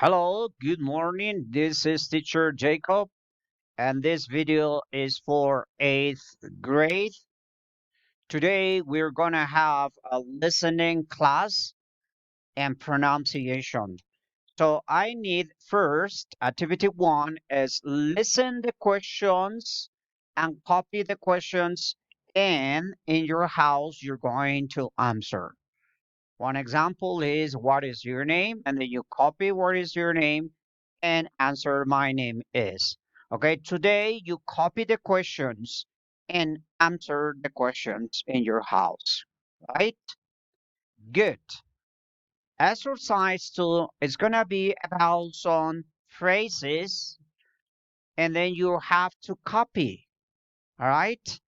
Hello, good morning. This is teacher Jacob, and this video is for 8th grade. Today, we're going to have a listening class and pronunciation. So I need first, activity 1 is listen the questions and copy the questions, and in your house, you're going to answer. One example is what is your name? And then you copy what is your name and answer my name is. Okay, today you copy the questions and answer the questions in your house. Right? Good. Exercise 2 is going to be about some phrases and then you have to copy. All right?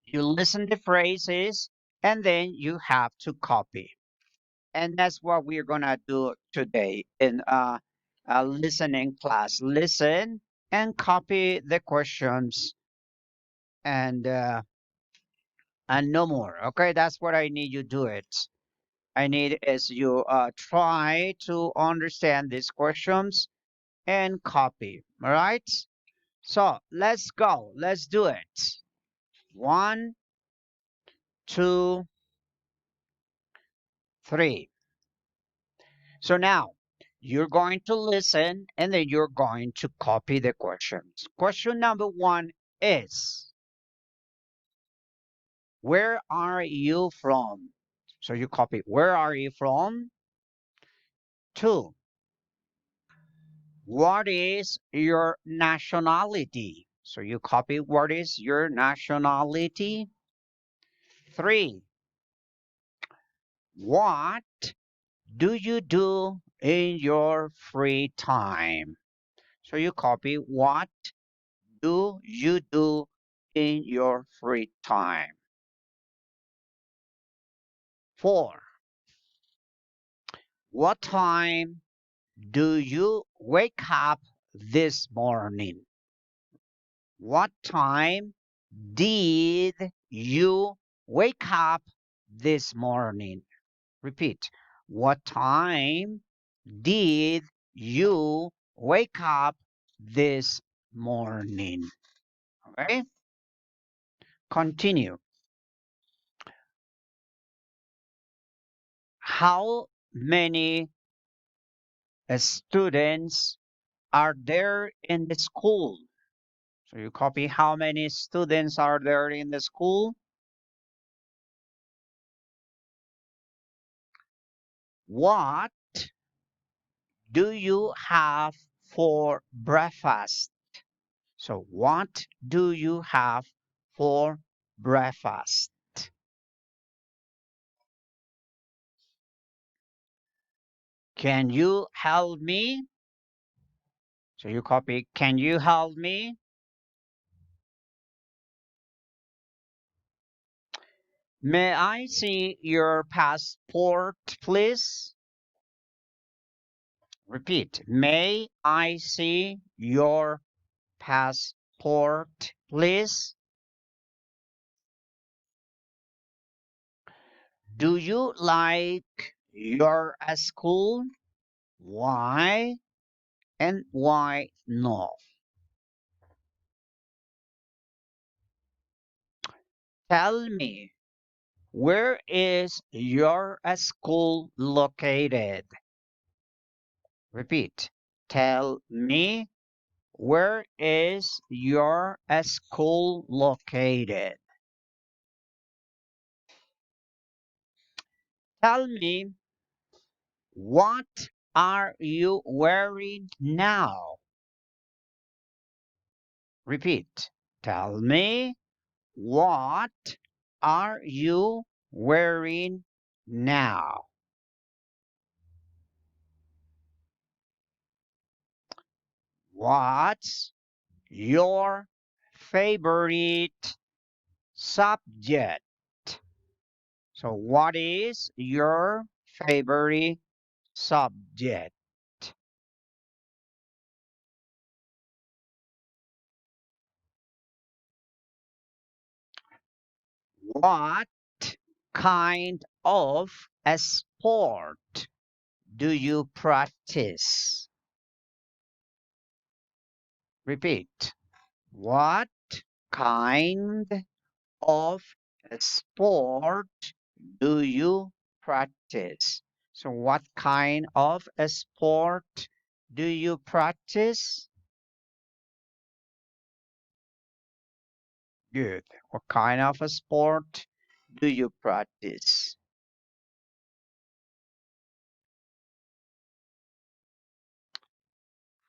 You listen the phrases and then you have to copy. And that's what we're gonna do today in a listening class. Listen and copy the questions and uh, and no more. Okay, that's what I need you do it. I need is you try to understand these questions and copy. All right. So let's go. Let's do it. One, two, three. So now you're going to listen and then you're going to copy the questions. Question number 1 is, where are you from? So you copy, where are you from? 2, what is your nationality? So you copy, what is your nationality? 3, what do you do in your free time? So you copy, what do you do in your free time? 4. What time do you wake up this morning? What time did you wake up this morning? Repeat. What time did you wake up this morning? Okay? Continue. How many students are there in the school? So you copy how many students are there in the school. What do you have for breakfast? So what do you have for breakfast? Can you help me? So you copy, can you help me? May I see your passport, please? Repeat. May I see your passport, please? Do you like your school? Why and why no? Tell me, where is your school located? Repeat. Tell me, where is your school located? Tell me, what are you wearing now? Repeat. Tell me, what are you wearing now? What's your favorite subject? So, what is your favorite subject? What kind of a sport do you practice? Repeat. What kind of sport do you practice? So, what kind of a sport do you practice? Good. What kind of a sport do you practice?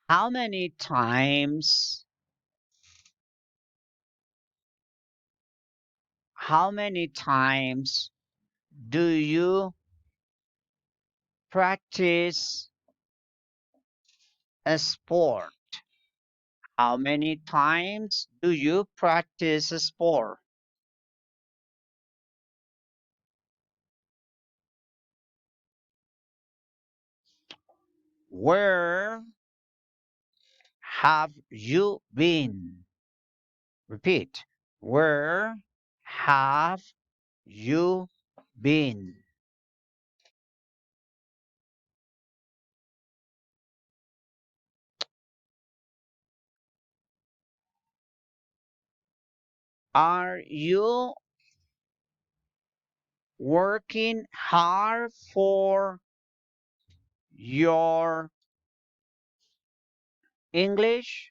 How many times, how many times do you practice a sport? How many times do you practice a sport? Where have you been? Repeat. Where have you been? Are you working hard for your English?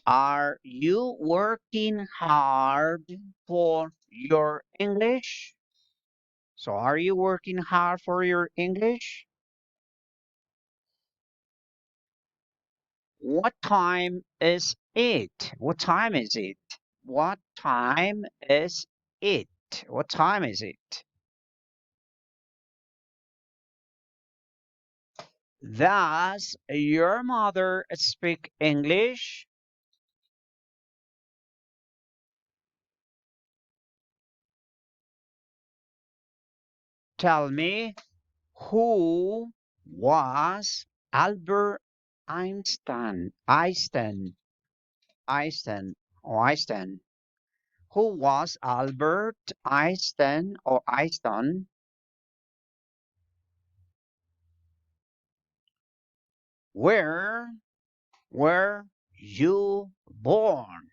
Are you working hard for your English? So, are you working hard for your English? What time is it? What time is it? What time is it? What time is it? Does your mother speak English? Tell me, who was Albert Einstein? Einstein. Who was Albert Einstein or Einstein? Where were you born?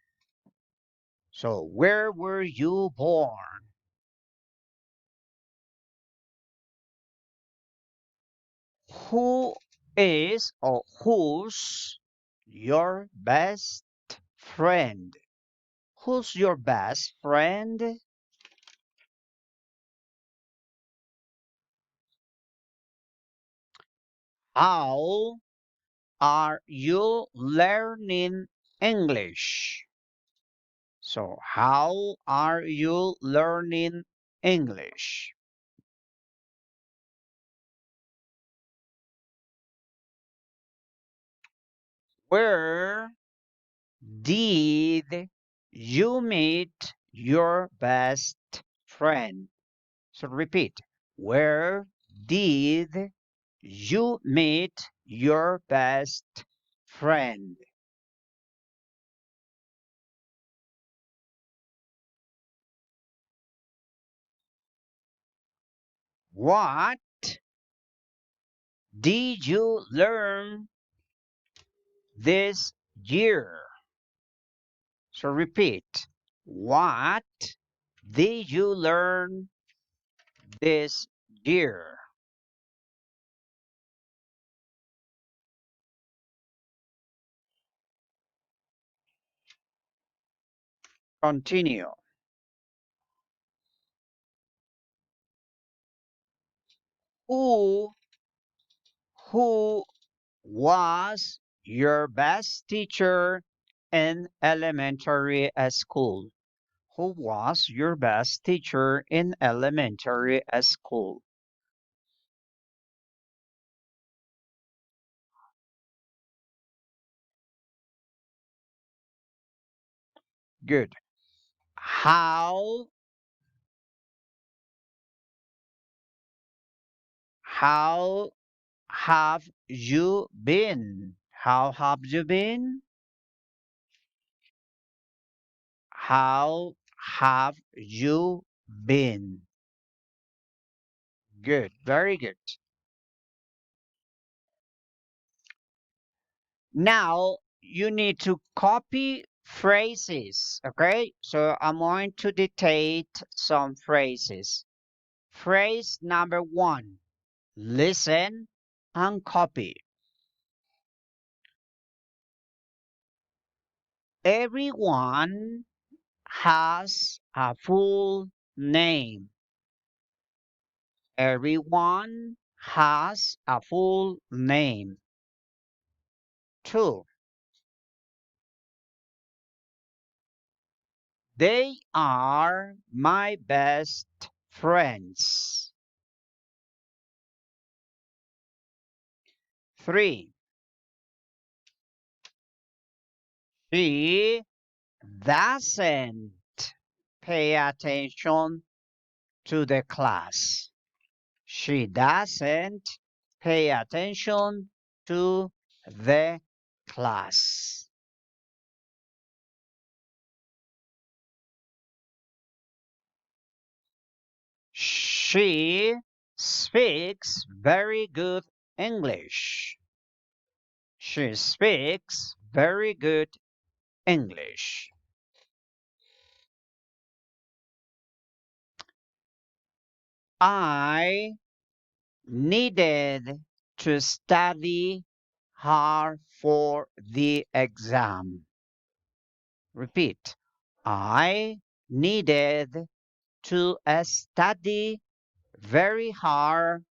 So, where were you born? Who is or who's your best friend? Who's your best friend? How are you learning English? So, how are you learning English? Where did you meet your best friend? So, repeat. Where did you meet your best friend? What did you learn this year? So repeat. What did you learn this year? Continue. Who who was your best teacher in elementary school? Who was your best teacher in elementary school? Good. How how have you been? How have you been? How have you been? Good. Very good. Now you need to copy phrases, okay? So I'm going to dictate some phrases. Phrase number 1, listen and copy. Everyone has a full name. Everyone has a full name. 2, they are my best friends. 3, she doesn't pay attention to the class. She doesn't pay attention to the class. She speaks very good English. She speaks very good English. I needed to study hard for the exam. Repeat. I needed to study very hard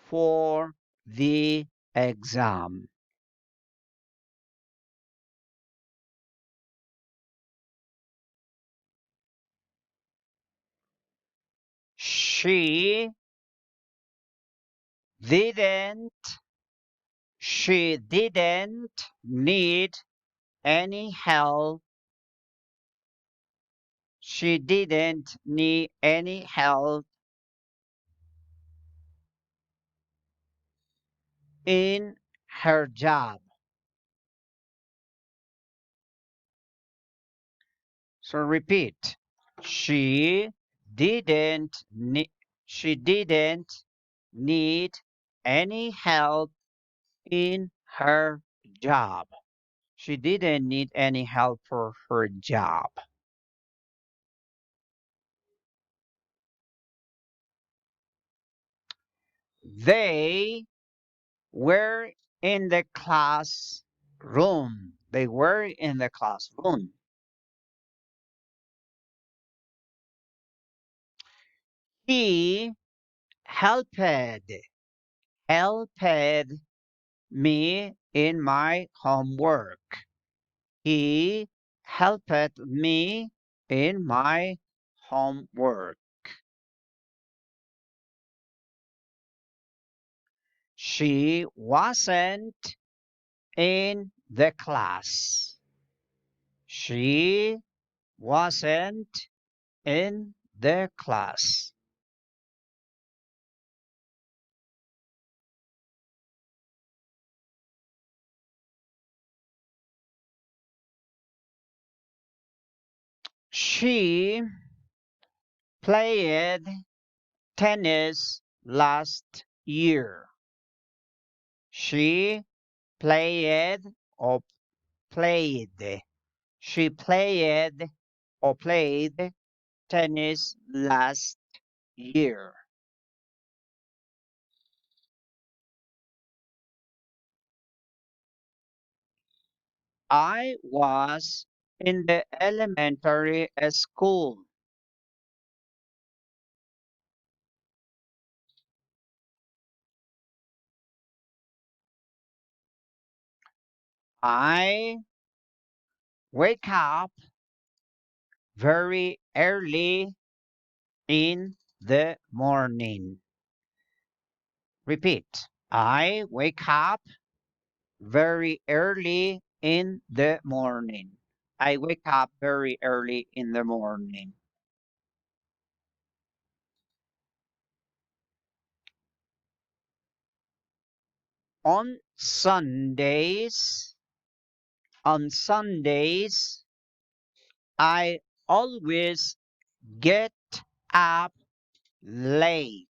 for the exam. She didn't she didn't need any help. She didn't need any help in her job. So repeat. She she didn't need any help in her job. She didn't need any help for her job. They were in the classroom. They were in the classroom. He helped helped me in my homework. He helped me in my homework. She wasn't in the class. She wasn't in the class. She played tennis last year. She played or played. She played tennis last year. I was in the elementary school. I wake up very early in the morning. Repeat. I wake up very early in the morning. I wake up very early in the morning. On Sundays, on Sundays, I always get up late.